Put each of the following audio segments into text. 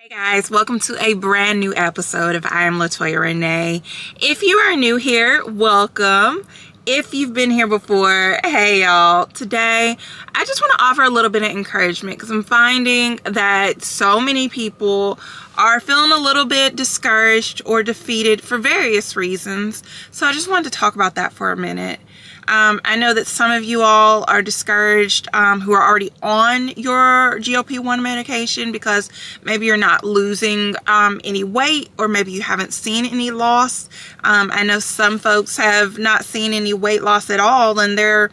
Hey guys, welcome to a brand new episode of I Am LaToya Rena. If you are new here, welcome. If you've been here before, hey y'all. Today, I just want to offer a little bit of encouragement because I'm finding that so many people are feeling a little bit discouraged or defeated for various reasons. So I just wanted to talk about that for a minute. I know that some of you all are discouraged who are already on your GLP-1 medication because maybe you're not losing any weight, or maybe you haven't seen any loss. I know some folks have not seen any weight loss at all, and they're,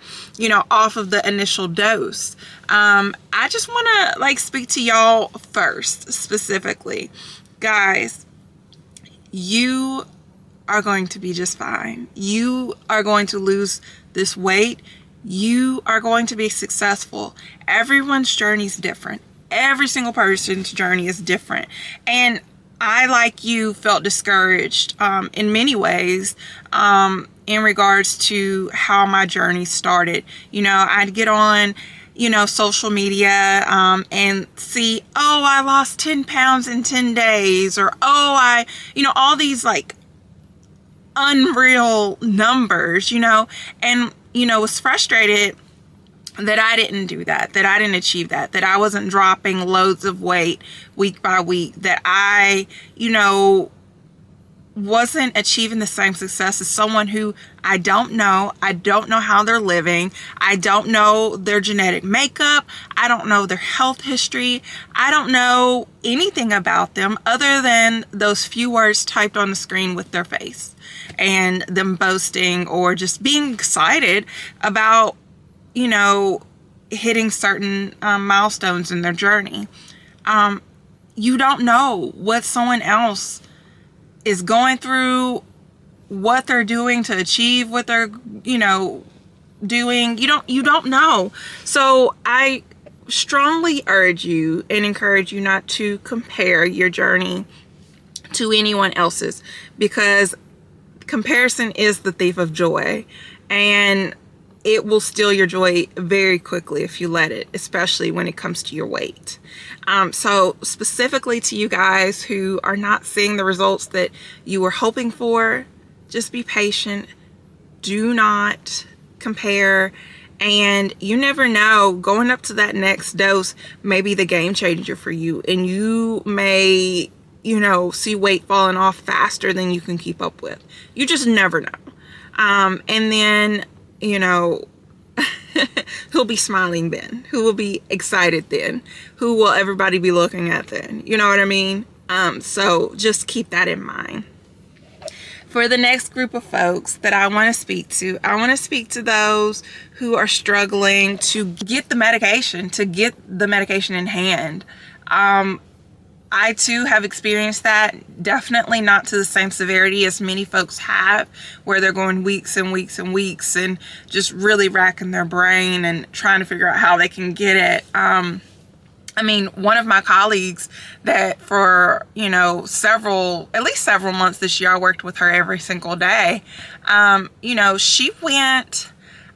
off of the initial dose. I just want to speak to y'all first, specifically. Guys, you are going to be just fine. You are going to lose this weight. You are going to be successful. Everyone's journey is different. Every single person's journey is different. And I, like you, felt discouraged in many ways in regards to how my journey started. I'd get on social media and see, oh, I lost 10 pounds in 10 days, or oh, all these unreal numbers, and was frustrated that I didn't do that I didn't achieve that I wasn't dropping loads of weight week by week, that I wasn't achieving the same success as someone who I don't know how they're living. I don't know their genetic makeup. I don't know their health history. I don't know anything about them other than those few words typed on the screen with their face, and them boasting or just being excited about, hitting certain milestones in their journey. You don't know what someone else is going through, what they're doing to achieve what they're, doing. You don't know. So I strongly urge you and encourage you not to compare your journey to anyone else's, because comparison is the thief of joy, and it will steal your joy very quickly if you let it, especially when it comes to your weight. So specifically to you guys who are not seeing the results that you were hoping for, just be patient. Do not compare. And you never know, going up to that next dose may be the game changer for you, and you may see weight falling off faster than you can keep up with. You just never know. And then, who'll be smiling then? Who will be excited then? Who will everybody be looking at then? You know what I mean? So just keep that in mind. For the next group of folks that I want to speak to those who are struggling to get the medication in hand. I too have experienced that, definitely not to the same severity as many folks have, where they're going weeks and weeks and weeks and just really racking their brain and trying to figure out how they can get it. One of my colleagues that for, at least several months this year, I worked with her every single day. She went,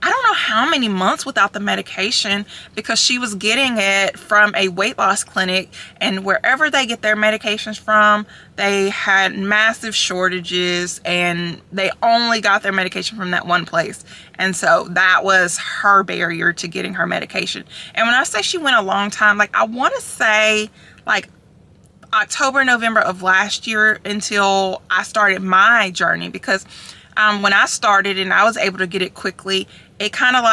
I don't know how many months without the medication, because she was getting it from a weight loss clinic, and wherever they get their medications from, they had massive shortages, and they only got their medication from that one place. And so that was her barrier to getting her medication. And when I say she went a long time, I want to say October, November of last year until I started my journey, because when I started and I was able to get it quickly, it kind of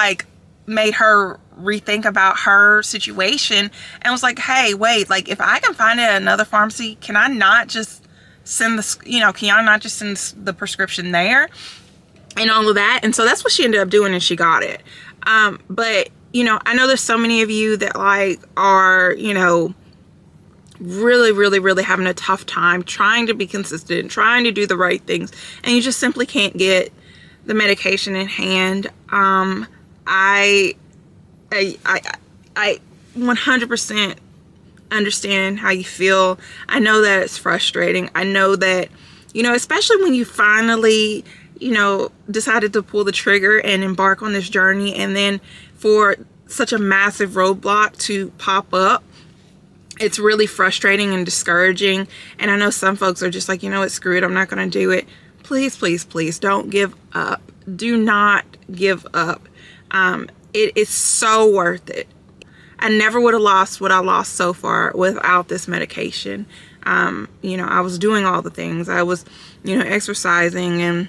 made her rethink about her situation, and was like, hey, wait, if I can find it at another pharmacy, can I not just send the prescription there and all of that? And so that's what she ended up doing, and she got it. But I know there's so many of you that are, really, really, really having a tough time trying to be consistent, trying to do the right things, and you just simply can't get the medication in hand. I 100% understand how you feel. I know that it's frustrating. I know that, especially when you finally, decided to pull the trigger and embark on this journey, and then for such a massive roadblock to pop up, it's really frustrating and discouraging. And I know some folks are just like, you know what, screw it, I'm not going to do it. Please, please, please don't give up. Do not give up. It is so worth it. I never would have lost what I lost so far without this medication. You know, I was doing all the things. I was, you know, exercising and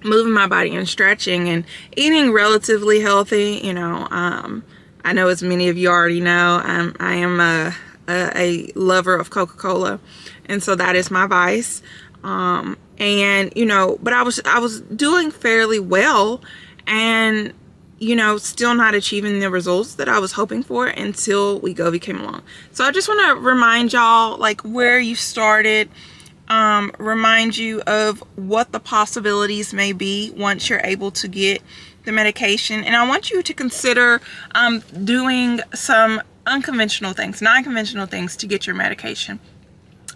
moving my body and stretching and eating relatively healthy. You know, I know as many of you already know, I am a lover of Coca-Cola, and so that is my vice. And you know, but I was doing fairly well, and you know, still not achieving the results that I was hoping for until Wegovy came along. So I just want to remind y'all, like, where you started, remind you of what the possibilities may be once you're able to get the medication. And I want you to consider doing some unconventional things, non-conventional things to get your medication.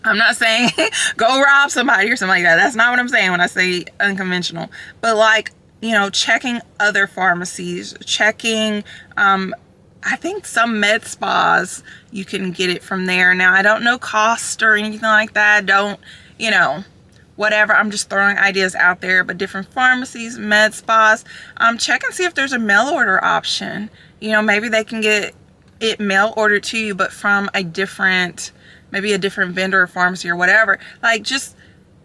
I'm not saying go rob somebody or something like that. That's not what I'm saying when I say unconventional. But like, you know, checking other pharmacies, checking, I think some med spas, you can get it from there. Now, I don't know cost or anything like that. Don't, you know, whatever. I'm just throwing ideas out there, but different pharmacies, med spas, check and see if there's a mail order option. You know, maybe they can get it mail ordered to you, but from a different, maybe a different vendor or pharmacy or whatever. Like, just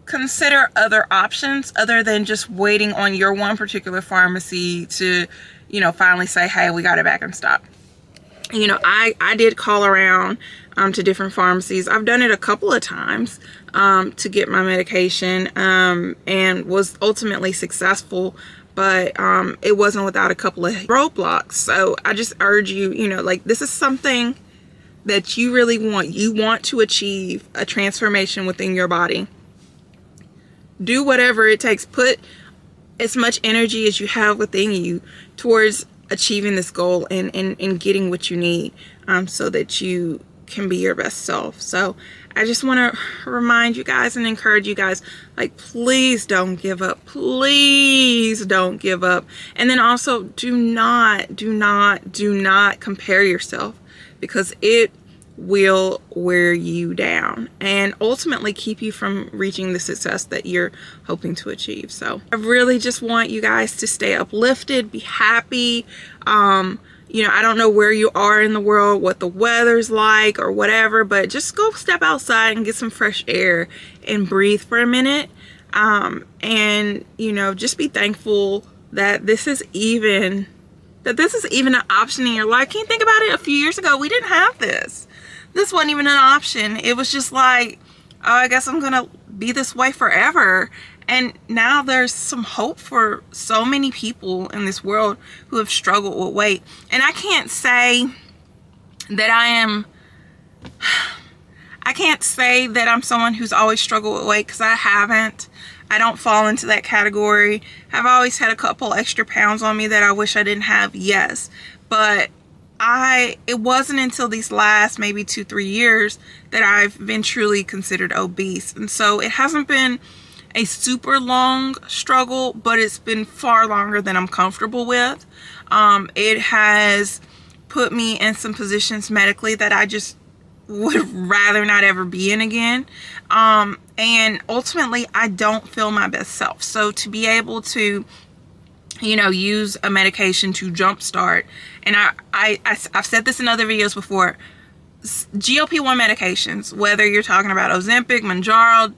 consider other options other than just waiting on your one particular pharmacy to, you know, finally say, hey, we got it back in stock. You know, I did call around to different pharmacies. I've done it a couple of times to get my medication, and was ultimately successful, but it wasn't without a couple of roadblocks. So I just urge you, you know, like, this is something that you really want. You want to achieve a transformation within your body. Do whatever it takes. Put as much energy as you have within you towards achieving this goal and getting what you need, so that you can be your best self. So I just want to remind you guys and encourage you guys, like, please don't give up. Please don't give up. And then also do not compare yourself, because it will wear you down and ultimately keep you from reaching the success that you're hoping to achieve. So I really just want you guys to stay uplifted, be happy. You know, I don't know where you are in the world, what the weather's like or whatever, but just go step outside and get some fresh air and breathe for a minute. And, you know, just be thankful that this is even an option in your life. Can you think about it? A few years ago, we didn't have this. This wasn't even an option. It was just like, oh, I guess I'm gonna be this way forever. And now there's some hope for so many people in this world who have struggled with weight. And I can't say that I'm someone who's always struggled with weight, because I haven't. I don't fall into that category. I've always had a couple extra pounds on me that I wish I didn't have, yes. But it wasn't until these last maybe 2-3 years that I've been truly considered obese. And so it hasn't been a super long struggle, but it's been far longer than I'm comfortable with. It has put me in some positions medically that I just would rather not ever be in again. And ultimately, I don't feel my best self. So to be able to, you know, use a medication to jumpstart, and I've said this in other videos before, GLP-1 medications, whether you're talking about Ozempic, Mounjaro,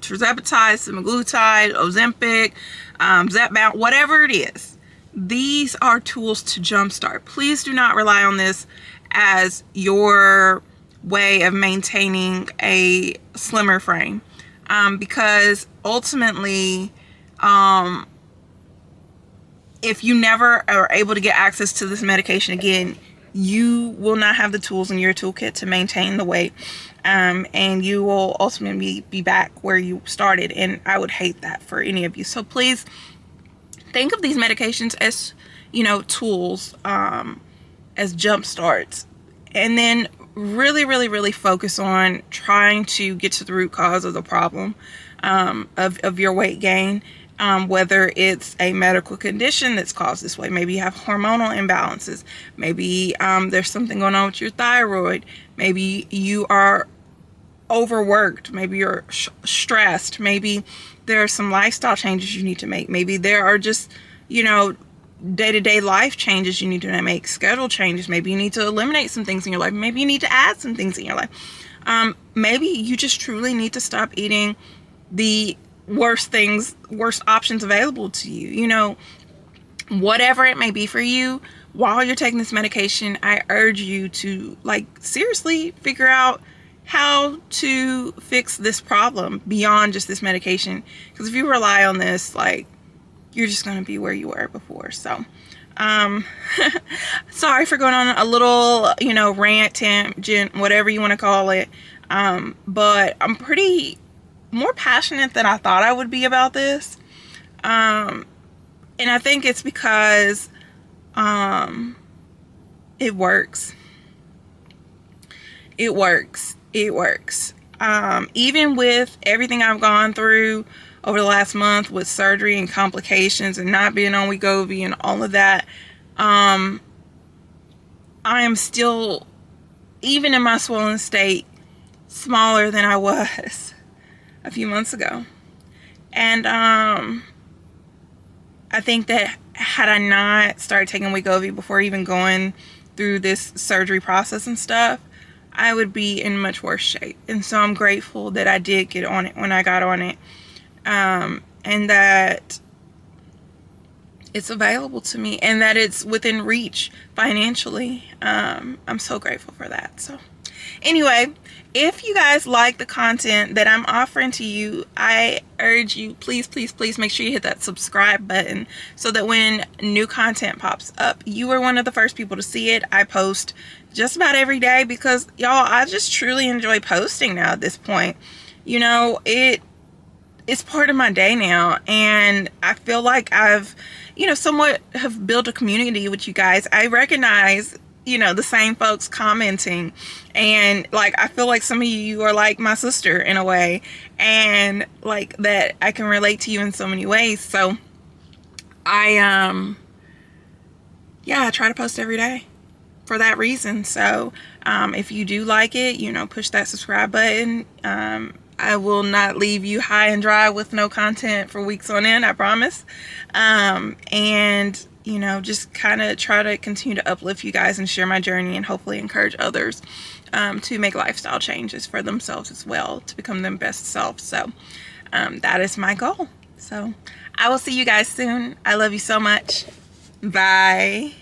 tirzepatide, semaglutide, Ozempic, Zepbound, whatever it is, these are tools to jumpstart. Please do not rely on this as your way of maintaining a slimmer frame, because ultimately, if you never are able to get access to this medication again, you will not have the tools in your toolkit to maintain the weight, and you will ultimately be back where you started, and I would hate that for any of you. So please think of these medications as, you know, tools, as jump starts, and then really focus on trying to get to the root cause of the problem, of your weight gain. Whether it's a medical condition that's caused this way. Maybe you have hormonal imbalances. Maybe there's something going on with your thyroid. Maybe you are overworked. Maybe you're stressed. Maybe there are some lifestyle changes you need to make. Maybe there are just, you know, day-to-day life changes you need to make, schedule changes. Maybe you need to eliminate some things in your life. Maybe you need to add some things in your life. Maybe you just truly need to stop eating the worst options available to you. You know, whatever it may be for you, while you're taking this medication, I urge you to, like, seriously figure out how to fix this problem beyond just this medication. Because if you rely on this, like, you're just going to be where you were before. So, sorry for going on a little, you know, rant, tangent, whatever you want to call it. But I'm pretty more passionate than I thought I would be about this. And I think it's because, it works. It works. It works. Even with everything I've gone through over the last month with surgery and complications and not being on Wegovy and all of that, I am still, even in my swollen state, smaller than I was a few months ago. And I think that had I not started taking Wegovy before even going through this surgery process and stuff, I would be in much worse shape. And so I'm grateful that I did get on it when I got on it. And that it's available to me and that it's within reach financially. I'm so grateful for that. So anyway, if you guys like the content that I'm offering to you, I urge you, please, please, please make sure you hit that subscribe button so that when new content pops up, you are one of the first people to see it. I post just about every day because, y'all, I just truly enjoy posting now at this point. You know, it's part of my day now, and I feel like I've, you know, somewhat have built a community with you guys. I recognize, you know, the same folks commenting, and like I feel like some of you are like my sister in a way, and like that I can relate to you in so many ways. So I try to post every day for that reason. So if you do like it, you know, push that subscribe button. I will not leave you high and dry with no content for weeks on end, I promise. And you know, just kind of try to continue to uplift you guys and share my journey and hopefully encourage others to make lifestyle changes for themselves as well, to become their best self. So that is my goal. So I will see you guys soon. I love you so much. Bye.